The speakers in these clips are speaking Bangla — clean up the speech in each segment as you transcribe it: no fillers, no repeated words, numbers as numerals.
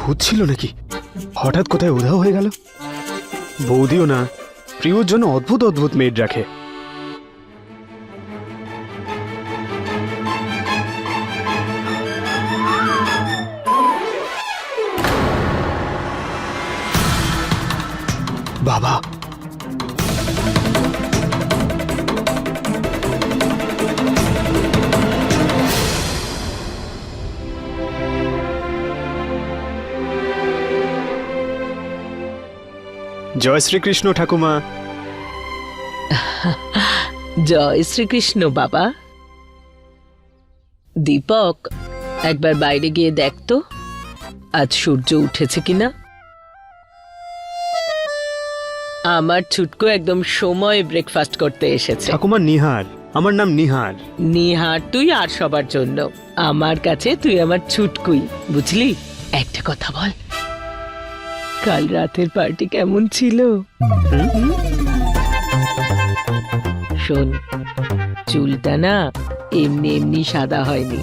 ভূত ছিল নাকি? হঠাৎ কোথায় উধাও হয়ে গেল? বৌদিও না, প্রিয়র জন্য অদ্ভুত অদ্ভুত মেড রাখে। বাবা, জয় শ্রীকৃষ্ণ ঠাকুমা। জয় শ্রীকৃষ্ণ বাবা। দীপক, একবার বাইরে গিয়ে দেখ তো আজ সূর্য উঠেছে কিনা। আমার ছুটকু একদম সময় ব্রেকফাস্ট করতে এসেছে। ঠাকুমা নিহার, আমার নাম নিহার। নিহার তুই আর সবার জন্য, আমার কাছে তুই আমার ছুটকুই, বুঝলি? একটা কথা বল, কাল রাতের পার্টি কেমন ছিল? শোন, চুলটা না এমনি এমনি সাদা হয়নি,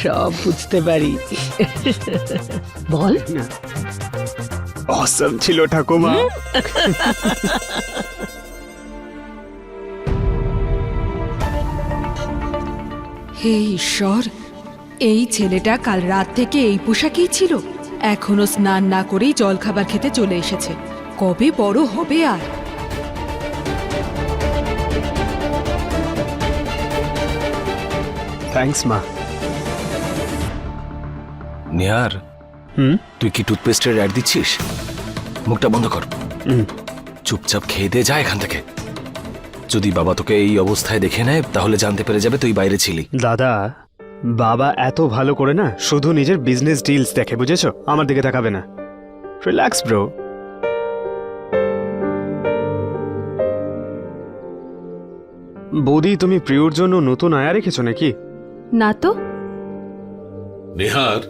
সব বুঝতে পারি। বল। অসম ছিল ঠাকুমা। হে ঈশ্বর, এই ছেলেটা কাল রাত থেকে এই পোশাকেই ছিল, এখনো স্নান না করেই জলখাবার খেতে চলে এসেছে। কবে বড় হবে আর? থ্যাঙ্কস মা। নিহার, তুই কি টুথপেস্টের অ্যাড দিচ্ছিস? মুখটা বন্ধ কর, চুপচাপ খেয়ে দিয়ে যা এখান থেকে। যদি বাবা তোকে এই অবস্থায় দেখে নেয় তাহলে জানতে পেরে যাবে তুই বাইরে ছিলি। দাদা, বাবা এত ভালো করে না শুধু নিজের বিজনেস ডিলস দেখে, বুঝেছো? আমার দিকে তাকাবে না। Relax bro. বৌদি, তুমি প্রিয়র জন্য নতুন আয়া রেখেছো নাকি? না তো। নেহার,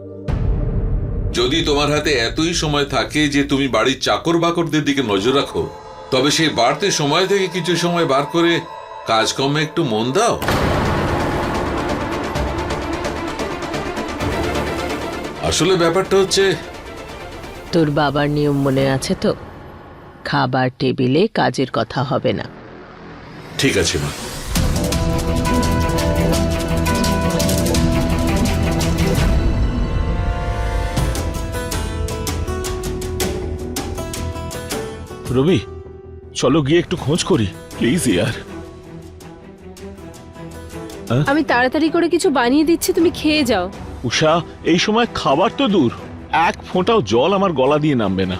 যদি তোমার হাতে এতই সময় থাকে যে তুমি বাড়ির চাকর বাকরদের দিকে নজর রাখো, তবে সেই বাড়তি সময় থেকে কিছু সময় বার করে কাজকর্মে একটু মন দাও। আসলে ব্যাপারটা হচ্ছে, তোর বাবার নিয়ম মনে আছে তো? খাবার টেবিলে কাজের কথা হবে না। ঠিক আছে মা। রবি, চলো গিয়ে একটু খোঁজ করি প্লিজ ইয়ার। আমি তাড়াতাড়ি করে কিছু বানিয়ে দিচ্ছি, তুমি খেয়ে যাও। উষা, এই সময় খাবার তো দূর, এক ফোঁটাও জল আমার গলা দিয়ে নামবে না।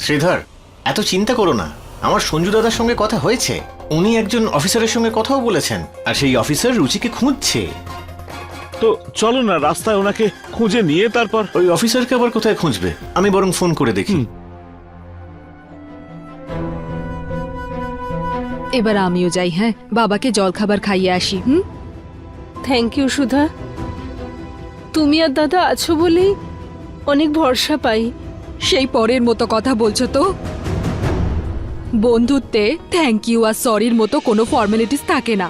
শ্রীধর, এত চিন্তা করো না। আমার সঞ্জু দাদার সঙ্গে কথা হয়েছে, উনি একজন অফিসারের সঙ্গে কথাও বলেছেন, আর সেই অফিসার রুচিকে খুঁজছে। তো চলো না রাস্তায় ওনাকে খুঁজে নিয়ে তারপর। ওই অফিসারকে আবার কোথায় খুঁজবে? আমি বরং ফোন করে দেখি। এবার আমিও যাই, হ্যাঁ, বাবাকে জলখাবার খাইয়ে আসি। থ্যাংক ইউ সুধা, তুমি আর দাদা আছো বলেই অনেক ভরসা পাই। সেই পরের মতো কথা বলছো তো? বন্ধুত্বে থ্যাংক ইউ আর সরির মতো কোনো ফর্মালিটিস থাকে না।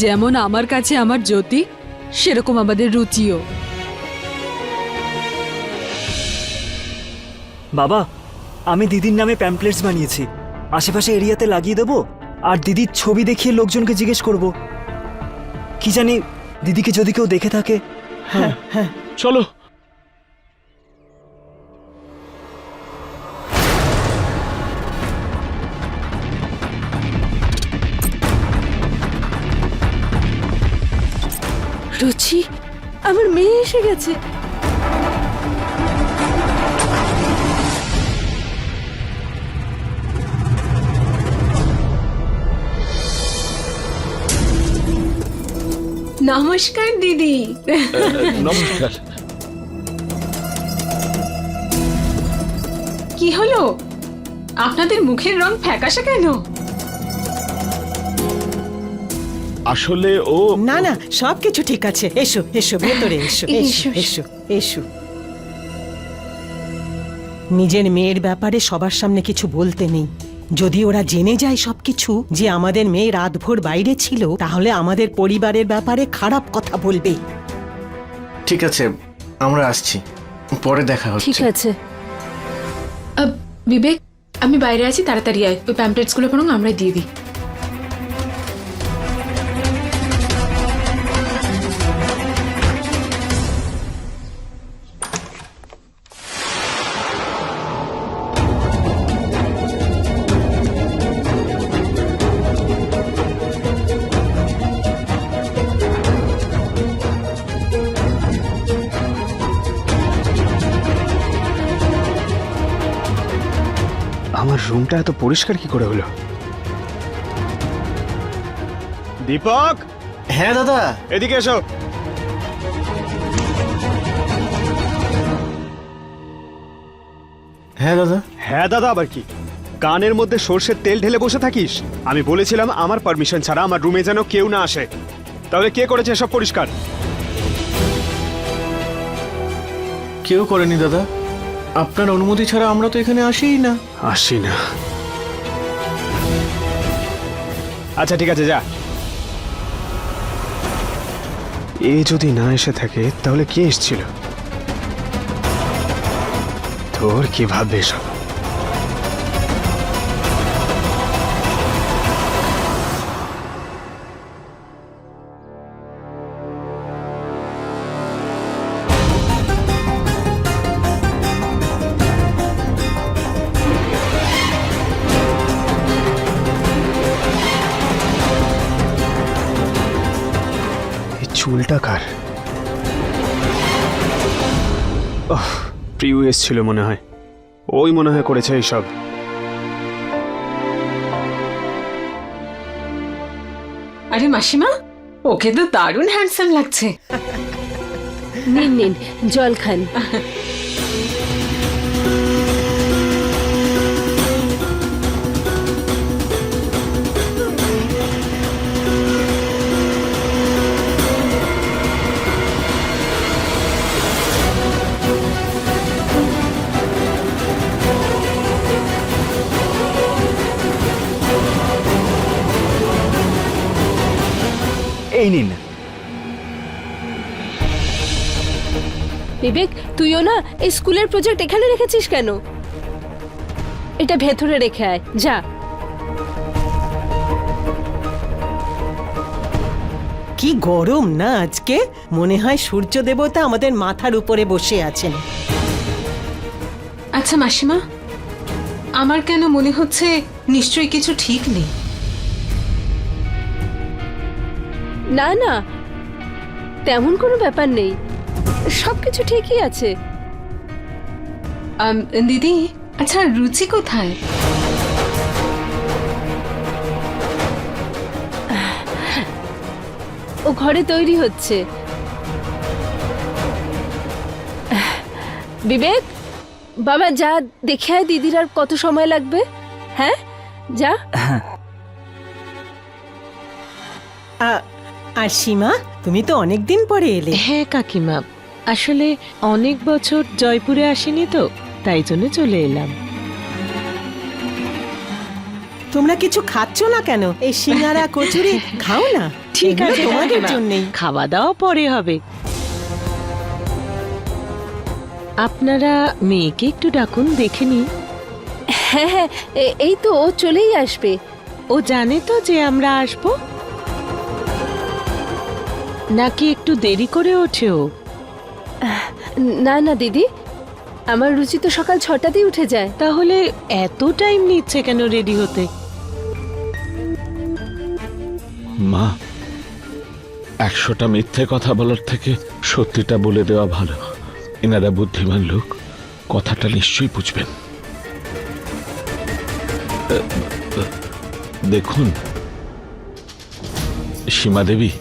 যেমন আমার কাছে আমার জ্যোতি, সেরকম আমাদের রুচিও। বাবা, আমি দিদির নামে প্যাম্পলেটস বানিয়েছি, আশেপাশে এরিয়াতে লাগিয়ে দেবো, আর দিদির ছবি দেখিয়ে লোকজনকে জিজ্ঞেস করব। কি জানি দিদিকে যদি কেউ দেখে থাকে। হ্যাঁ হ্যাঁ, চলো। রুচি, আমার মেয়ে এসে গেছে। নমস্কার দিদি। নমস্কার। কি হলো, আপনাদের মুখের রং ফ্যাকাশে কেন? আসলে ও না না, সবকিছু ঠিক আছে। এসো এসো, ভেতরে এসো এসো এসো এসো। নিজের মেয়ের ব্যাপারে সবার সামনে কিছু বলতে নেই। যদি ওরা জেনে যায় সবকিছু, যে আমাদের মেয়ে রাতভর বাইরে ছিল, তাহলে আমাদের পরিবারের ব্যাপারে খারাপ কথা বলবে। ঠিক আছে, আমরা আসছি, পরে দেখা ঠিক হচ্ছে। আছে। বিবেক, আমি বাইরে আছি, তাড়াতাড়ি আয়, ওই প্যাম্পলেটস গুলো বরং আমরাই দিয়ে দিই। আমার রুমটা এত পরিষ্কার কি করে হলো? দীপক, হ্যাঁ দাদা। এদিকে এসো। হ্যাঁ দাদা। হ্যাঁ দাদা আবার কি? কানের মধ্যে সর্ষের তেল ঢেলে বসে থাকিস? আমি বলেছিলাম আমার পারমিশন ছাড়া আমার রুমে যেন কেউ না আসে। তাহলে কে করেছে সব পরিষ্কার? কেউ করেনি দাদা, আপনার অনুমতি ছাড়া আমরা তো এখানে আসিই না। আসি না। আচ্ছা ঠিক আছে, যা। এ যদি না এসে থাকে তাহলে কে এসেছিল? তোর কি ভাববে সব? চুলটা কার? প্রিয় এসেছিল মনে হয়, ওই মনে হয় করেছে এইসব। আরে মাসিমা, ওকে তো দারুণ হ্যান্ডসাম লাগছে। নিন নিন, জল খান। এই নিন। বিবেক, তুইও না এই স্কুলের প্রজেক্ট এখানে রেখেছিস কেন? এটা ভেতরে রেখে আয়, যা। কি গরম না আজকে, মনে হয় সূর্য দেবতা আমাদের মাথার উপরে বসে আছেন। আচ্ছা মাসিমা, আমার কেন মনে হচ্ছে নিশ্চয়ই কিছু ঠিক নেই। না না, তেমন কোনো ব্যাপার নেই, সবকিছু ঠিকই আছে। দিদি, আচ্ছা রুচি কোথায়? ও ঘরে তৈরি হচ্ছে। বিবেক, বাবা যা দেখে আয় দিদির আর কত সময় লাগবে। হ্যাঁ যা। আর সীমা, তুমি তো অনেকদিন পরে এলে। হ্যাঁ কাকিমা, আসলে অনেক বছর জয়পুরে আসিনি তো, তাই জন্য চলে এলাম। তোমরা কিছু খাচ্ছ না কেন? এই সিঙ্গারা কচুরি খাও না। ঠিক এগুলো আছে তোমাদের কাকিমা, জন্যই। খাওয়া দাওয়া পরে হবে। আপনারা মেয়েকে একটু ডাকুন, দেখে নি। হ্যাঁ হ্যাঁ, এই তো ও চলেই আসবে। ও জানে তো যে আমরা আসবো, নাকি একটু দেরি করে ওঠে ও? না না দিদি, আমার রুচি তো সকাল 6টাতেই উঠে যায়। তাহলে এত টাইম নিচ্ছে কেন রেডি হতে? মা, 100টা মিথ্যে কথা বলার থেকে সত্যিটা বলে দেওয়া ভালো। এনারা বুদ্ধিমান লোক, কথাটা নিশ্চয়ই বুঝবেন। দেখুন সীমা দেবী,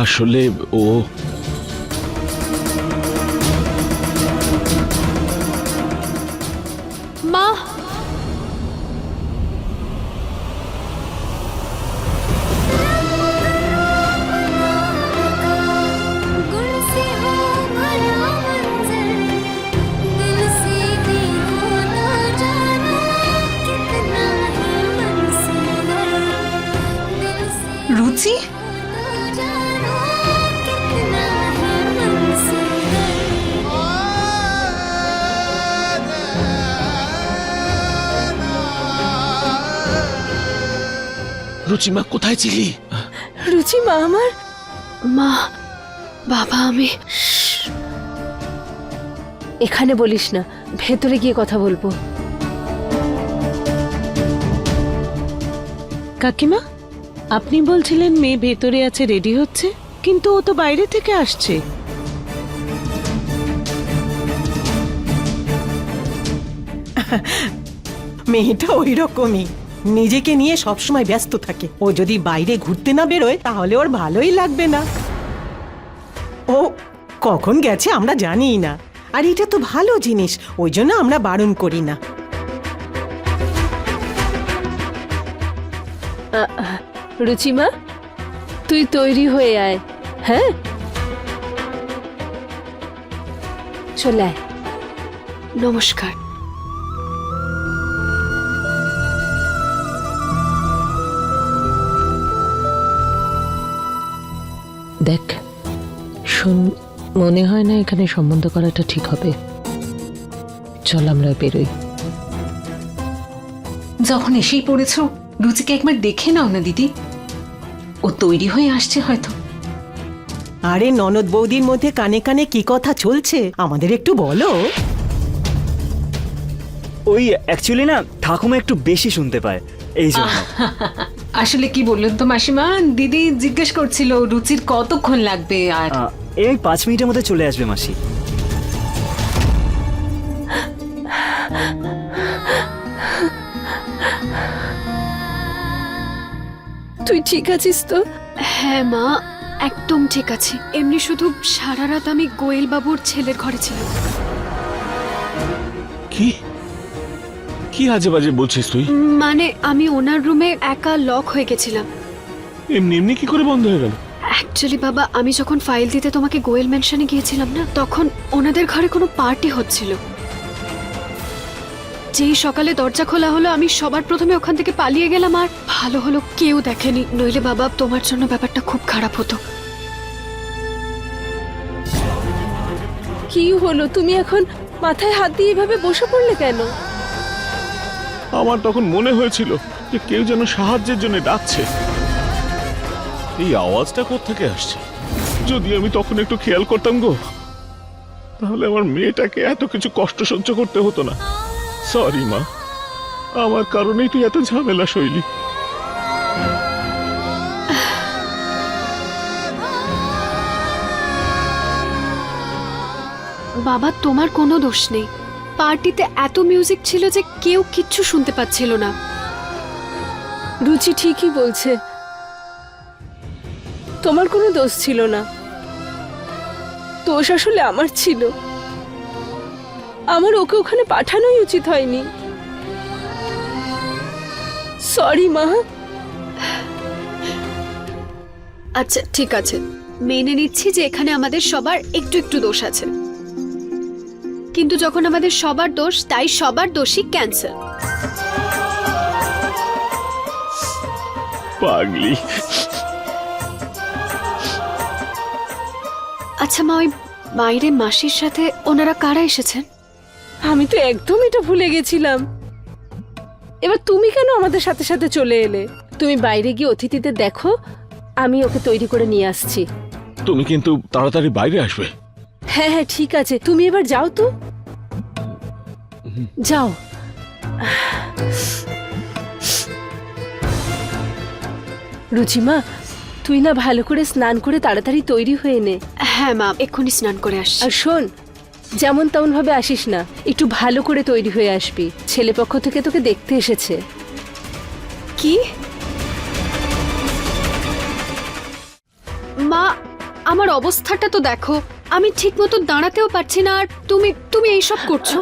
আসলে ও মা, রুচি, রুচিমা কোথায় ছিলি? রুচি মা আমার মা বাবা আমি এখানে বলিস না, ভেতরে গিয়ে কথা বলবো। কাকিমা, আপনি বলছিলেন মেয়ে ভেতরে আছে, রেডি হচ্ছে, কিন্তু ও তো বাইরে থেকে আসছে। মেয়েটা ওই রকমই, নিজেকে নিয়ে সবসময় ব্যস্ত থাকে। ও যদি বাইরে ঘুরতে না বেরোয় তাহলে ওর ভালোই লাগবে না। ও কখন গেছে আমরা জানিই না, আর এটা তো ভালো জিনিস, ওই জন্য আমরা বারণ করি না। রুচিমা, তুই তৈরি হয়ে আয়। হ্যাঁ, চলে আয়। নমস্কার। দেখ শোন, মনে হয় না এখানে সম্বন্ধ করাটা ঠিক হবে। চল আমরা বেরোই। যখন এসেই পড়েছো, রুচিকে একবার দেখে নাও না দিদি, ও তৈরি হয়ে আসছে হয়তো। আরে ননদ বৌদির মধ্যে কানে কানে কি কথা চলছে আমাদের একটু বলো। ওই অ্যাকচুয়ালি না ঠাকুমা একটু বেশি শুনতে পায়, এই জন্য। আসলে কি বললেন তো মাসিমা, দিদি জিজ্ঞেস করছিল রুচির কতক্ষণ লাগবে। আর এই 5 মিনিটের মধ্যে চলে আসবে মাসি। তুই ঠিক আছিস তো? হ্যাঁ মা, একদম ঠিক আছে। এমনি শুধু সারা রাত আমি গোয়েল বাবুর ছেলের ঘরে ছিলাম। কি কি আজে বাজে বলছিস তুই? মানে আমি ওনার রুমে একা লক হয়ে গেছিলাম। এমনি এমনি কি করে বন্ধ হয়ে গেল? অ্যাকচুয়ালি বাবা, আমি যখন ফাইল দিতে তোমাকে গোয়েল মেনশনে গিয়েছিলাম না, তখন ওনাদের ঘরে কোনো পার্টি হচ্ছিল। যেই সকালে দরজা খোলা হলো, আমি সবার প্রথমে ওখান থেকে পালিয়ে গেলাম। আর ভালো হলো কেউ দেখেনি, নইলে বাবা তোমার জন্য ব্যাপারটা খুব খারাপ হতো। কি হলো, তুমি এখন মাথায় হাত দিয়ে এভাবে বসে পড়লে কেন? আমার তখন মনে হয়েছিল যে কেউ যেন সাহায্যের জন্য ডাকছে। এই আওয়াজটা কোত্থেকে আসছে? যদি আমি তখন একটু খেয়াল করতাম গো, তাহলে আমার মেয়েটাকে এত কিছু কষ্ট সহ্য করতে হতো না। সরি মা, আমার কারণেই তুই এত ঝামেলা সইলি। বাবা তোমার কোনো দোষ নেই। পার্টিতে এত মিউজিক ছিল যে কেউ কিচ্ছু শুনতে পাচ্ছিল না। রুচি ঠিকই বলছে, তোমার কোনো দোষ ছিল না। দোষ আসলে আমার ছিল। আমার ওকে ওখানে পাঠানোই উচিত হয়নি। সরি মা। আচ্ছা ঠিক আছে, মেনে নিচ্ছি যে এখানে আমাদের সবার একটু একটু দোষ আছে, কিন্তু যখন আমাদের সবার দোষ, তাই সবার দোষই ক্যান্সেল। পাগলি। আচ্ছা মা, ওই বাইরে মাসির সাথে ওনারা কারা এসেছেন? আমি তো একদম এটা ভুলে গেছিলাম। এবার তুমি কেন আমাদের সাথে সাথে চলে এলে? তুমি বাইরে গিয়ে অতিথিদের দেখো, আমি ওকে তৈরি করে নিয়ে আসছি। তুমি কিন্তু তাড়াতাড়ি বাইরে আসবে। হ্যাঁ হ্যাঁ ঠিক আছে, তুমি এবার যাও তো, যাও। রুচিমা, তুই না ভালো করে স্নান করে তাড়াতাড়ি তৈরি হয়ে নে। হ্যাঁ মা, এক্ষুনি স্নান করে আসছি। আর শোন, যেমন তেমন ভাবে আসিস না, একটু ভালো করে তৈরি হয়ে আসবি। ছেলে পক্ষ থেকে তোকে দেখতে এসেছে। কি মা, আমার অবস্থাটা তো দেখো, আমি ঠিক মতো দাঁড়াতেও পারছি না, আর তুমি এইসব করছো।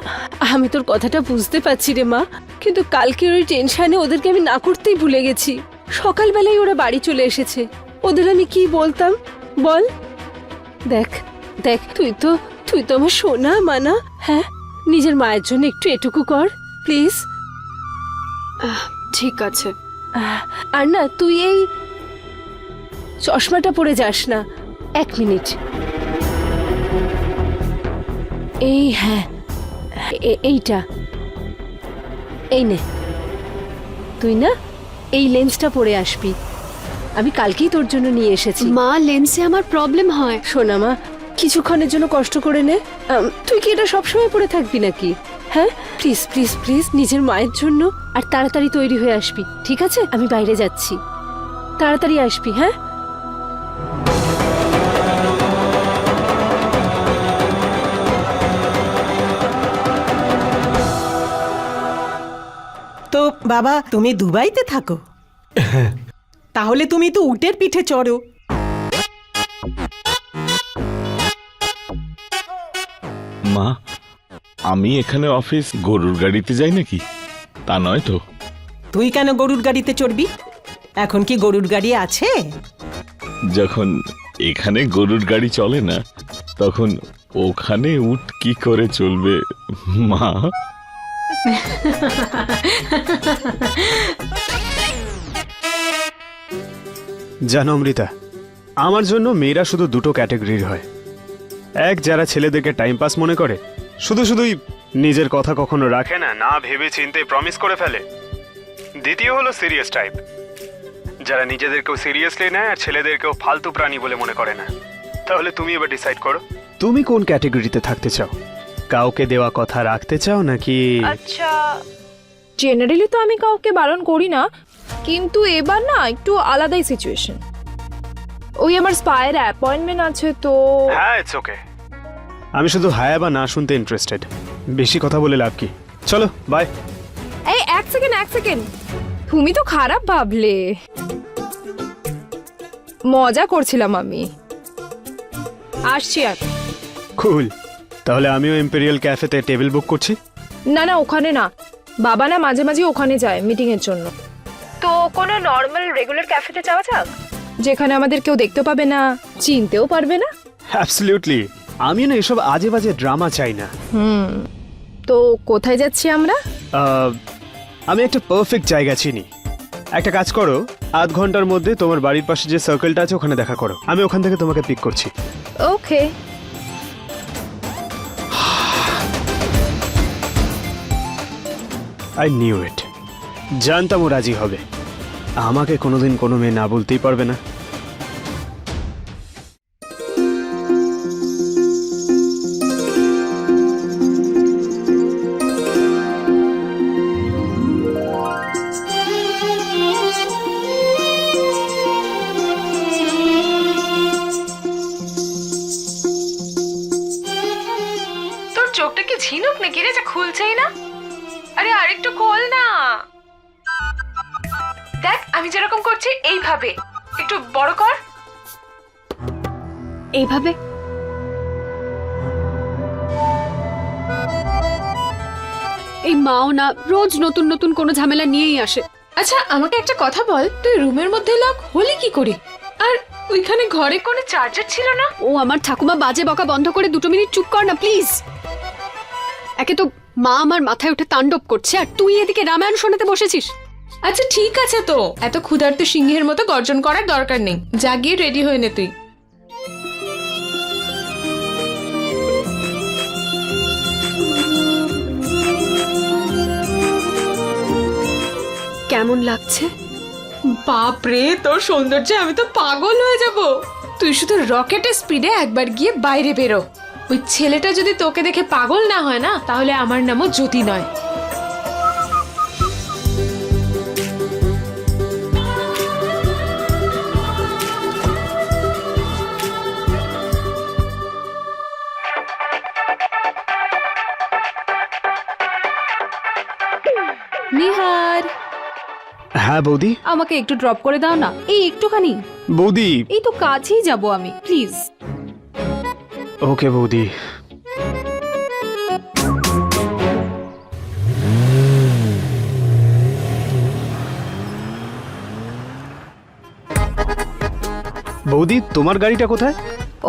আমি তোর কথাটা বুঝতে পারছি রে মা, কিন্তু কালকের ওই টেনশনে ওদেরকে আমি না করতেই ভুলে গেছি। সকালবেলায় ওরা বাড়ি চলে এসেছে, ওদের আমি কি বলতাম বল? দেখ দেখ, তুই তো আমার সোনা মানা। হ্যাঁ, নিজের মায়ের জন্য একটু এটুকু কর প্লিজ। ঠিক আছে। আর না, তুই এই চশমাটা পরে যাস না। 1 মিনিট। এই হ্যাঁ, এইটা এই নে। তুই না এই লেন্সটা পরে আসবি। আমি কালকেই তোর জন্য নিয়ে এসেছি। মা, লেন্সে আমার প্রবলেম হয়। শোনা মা, কিছুক্ষণের জন্য কষ্ট করে নে। তুই কি এটা সবসময় পরে থাকবি নাকি? হ্যাঁ, প্লিজ প্লিজ প্লিজ, নিজের মায়ের জন্য। আর তাড়াতাড়ি তৈরি হয়ে আসবি, ঠিক আছে? আমি বাইরে যাচ্ছি, তাড়াতাড়ি আসবি। হ্যাঁ, তো বাবা, তুমি দুবাইতে থাকো? তাহলে তুমি তো উটের পিঠে চড়ো। মা, আমি এখানে অফিস গরুর গাড়িতে যাই নাকি? তা নয় তো? তুই কেন গরুর গাড়িতে চড়বি? এখন কি গরুর গাড়ি আছে? যখন এখানে গরুর গাড়ি চলে না, তখন ওখানে উট কি করে চলবে মা? জানো অমৃতা, আমার জন্য মেয়েরা শুধু দুটো ক্যাটাগরির হয়। এক, যারা ছেলেদেরকে টাইম পাস মনে করে, শুধু শুধুই নিজের কথা কখনো রাখে না, না ভেবে চিন্তে প্রমিস করে ফেলে। দ্বিতীয় হলো সিরিয়াস টাইপ, যারা নিজেদেরকেও সিরিয়াসলি নেয় আর ছেলেদেরকেও ফালতু প্রাণী বলে মনে করে না। তাহলে তুমি এবার ডিসাইড করো, তুমি কোন ক্যাটাগরিতে থাকতে চাও? কাউকে দেওয়া কথা রাখতে চাও নাকি? আচ্ছা, জেনারেলি তো আমি কাউকে বারণ করি না, কিন্তু এবার না একটু আলাদাই সিচুয়েশন। ওই আমার স্পায়ের অ্যাপয়েন্টমেন্ট আছে তো। হ্যাঁ, ইটস ওকে। আমি শুধু হ্যাঁ বা না শুনতে ইন্টারেস্টেড, বেশি কথা বলে লাভ কি? চলো, বাই। এই এক সেকেন্ড, তুমি তো খারাপ ভাবলে। মজা করছিলাম আমি। আসছি আর। কুল, তাহলে আমিও ইম্পেরিয়াল ক্যাফেতে টেবিল বুক করছি। না না, ওখানে না, বাবা না মাঝে মাঝে ওখানে যায় মিটিং এর জন্য। তো কোনো নর্মাল রেগুলার ক্যাফেতে যাওয়া যাক, যেখানে আমাদের কেউ দেখতে পাবে না, চিনতেও পারবে না। অ্যাবসলিউটলি, আমি না এসব আজে বাজে ড্রামা চাই না। তো কোথায় যাচ্ছি আমরা? আমি একটা পারফেক্ট জায়গা চিনি। একটা কাজ করো, আধ ঘন্টার মধ্যে তোমার বাড়ির পাশে যে সার্কেলটা আছে ওখানে দেখা করো, আমি ওখান থেকে তোমাকে পিক করছি। ওকে। আই নিউ ইট, জানতাম ও রাজি হবে। আমাকে কোনোদিন কোনো মেয়ে না বলতেই পারবে না। তোর চোখটা কি ঝিনুক নাকি রে, যা খুলছেই না? আরে আরেকটু খোল না। দেখ আমি যেরকম করছি এইভাবে, একটু বড় কর। এইভাবে? এই মাও না রোজ নতুন নতুন কোনো ঝামেলা নিয়েই আসে। আচ্ছা আমাকে একটা কথা বল, তুই রুমের মধ্যে লক হলি কি করে? আর ওইখানে ঘরে কোনো চার্জার ছিল না? ও আমার ঠাকুমা, বাজে বকা বন্ধ করে 2 মিনিট চুপ কর না প্লিজ। একে তো মা আমার মাথায় উঠে তাণ্ডব করছে, আর তুই এদিকে রামায়ণ শোনাতে বসেছিস। আচ্ছা ঠিক আছে, তো এত ক্ষুধার্ত সিংহের মতো গর্জন করার দরকার নেই, যা গিয়ে রেডি হয়ে নে তুই। কেমন লাগছে? বাপ রে, তোর সৌন্দর্যে আমি তো পাগল হয়ে যাব। তুই শুধু রকেটের স্পিডে একবার গিয়ে বাইরে বেরো। ওই ছেলেটা যদি তোকে দেখে পাগল না হয় না, তাহলে আমার নামও জ্যোতি নয়। নিহার, হ্যাঁ বৌদি। আমাকে একটু ড্রপ করে দাও না, এই একটুখানি। বৌদি, এই তো কাছেই যাব আমি, প্লিজ। ওকে বৌদি। বৌদি, তোমার গাড়িটা কোথায়?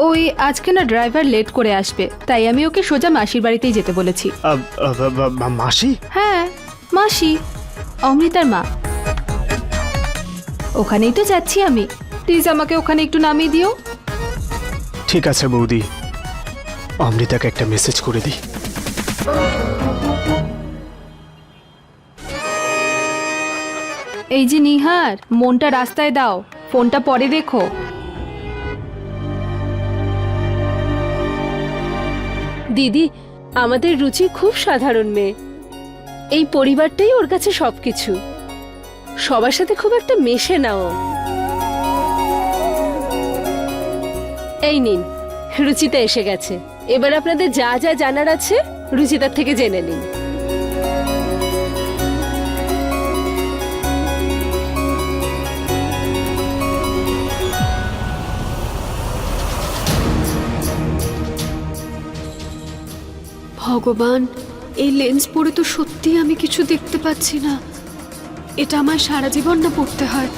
ওই আজকে না ড্রাইভার লেট করে আসবে, তাই আমি ওকে সোজা মাসির বাড়িতেই যেতে বলেছি। মাসি? হ্যাঁ, মাসি, অমৃতার মা। ওখানেই তো যাচ্ছি আমি, প্লিজ আমাকে ওখানে একটু নামিয়ে দিও। ঠিক আছে বৌদি, অমৃতাকে একটা মেসেজ করে দিই। এই যে নিহার, মনটা রাস্তায় দাও, ফোনটা পরে দেখো। দিদি, আমাদের রুচি খুব সাধারণ মেয়ে। এই পরিবারটাই ওর কাছে সবকিছু। সবার সাথে খুব একটা মেশে না ও। এই নিন, রুচিতা এসে গেছে। এবার আপনাদের যা যা জানার আছে রুচিতার থেকে জেনে নিন। ভগবান, এই লেন্স পরে তো সত্যি আমি কিছু দেখতে পাচ্ছি না। এটা আমার সারা জীবন না পড়তে হয়।